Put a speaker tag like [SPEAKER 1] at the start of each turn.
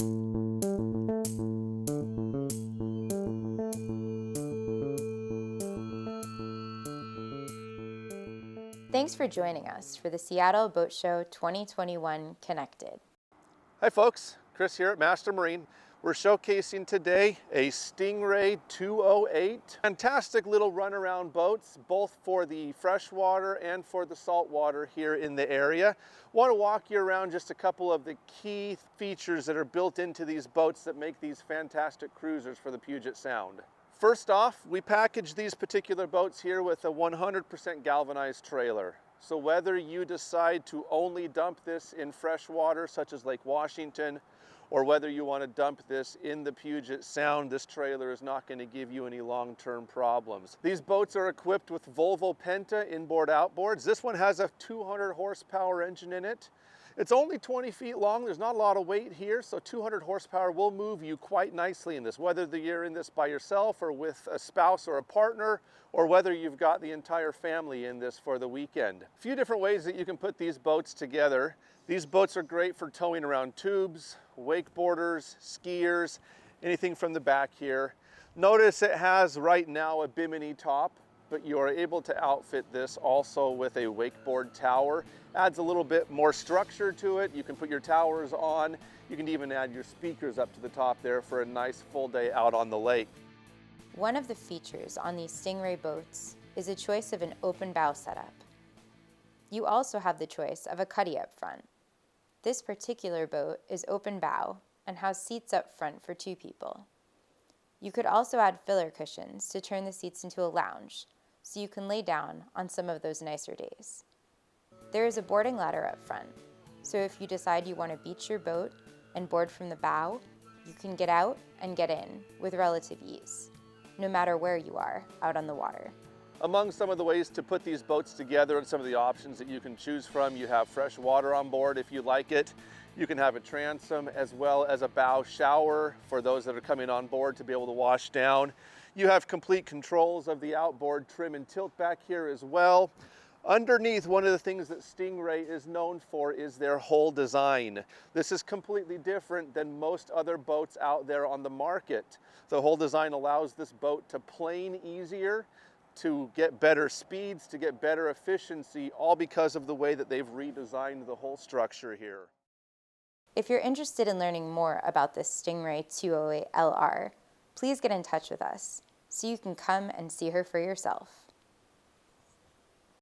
[SPEAKER 1] Thanks for joining us for the Seattle Boat Show 2021 Connected.
[SPEAKER 2] Hi folks, Chris here at Master Marine. We're showcasing today a Stingray 208. Fantastic little runaround boats, both for the freshwater and for the saltwater here in the area. Want to walk you around just a couple of the key features that are built into these boats that make these fantastic cruisers for the Puget Sound. First off, we package these particular boats here with a 100% galvanized trailer. So whether you decide to only dump this in fresh water, such as Lake Washington, or whether you want to dump this in the Puget Sound, this trailer is not going to give you any long-term problems. These boats are equipped with Volvo Penta inboard outboards. This one has a 200 horsepower engine in it. It's only 20 feet long. There's not a lot of weight here, so 200 horsepower will move you quite nicely in this, whether you're in this by yourself or with a spouse or a partner, or whether you've got the entire family in this for the weekend. A few different ways that you can put these boats together. These boats are great for towing around tubes, wakeboarders, skiers, anything from the back here. Notice it has right now a bimini top, but you are able to outfit this also with a wakeboard tower. Adds a little bit more structure to it. You can put your towers on. You can even add your speakers up to the top there for a nice full day out on the lake.
[SPEAKER 1] One of the features on these Stingray boats is a choice of an open bow setup. You also have the choice of a cuddy up front. This particular boat is open bow and has seats up front for 2 people. You could also add filler cushions to turn the seats into a lounge, so you can lay down on some of those nicer days. There is a boarding ladder up front, so if you decide you want to beach your boat and board from the bow, you can get out and get in with relative ease, no matter where you are out on the water.
[SPEAKER 2] Among some of the ways to put these boats together and some of the options that you can choose from, you have fresh water on board if you like it. You can have a transom as well as a bow shower for those that are coming on board to be able to wash down. You have complete controls of the outboard trim and tilt back here as well. Underneath, one of the things that Stingray is known for is their hull design. This is completely different than most other boats out there on the market. The hull design allows this boat to plane easier, to get better speeds, to get better efficiency, all because of the way that they've redesigned the hull structure here.
[SPEAKER 1] If you're interested in learning more about this Stingray 208 LR, please get in touch with us so you can come and see her for yourself.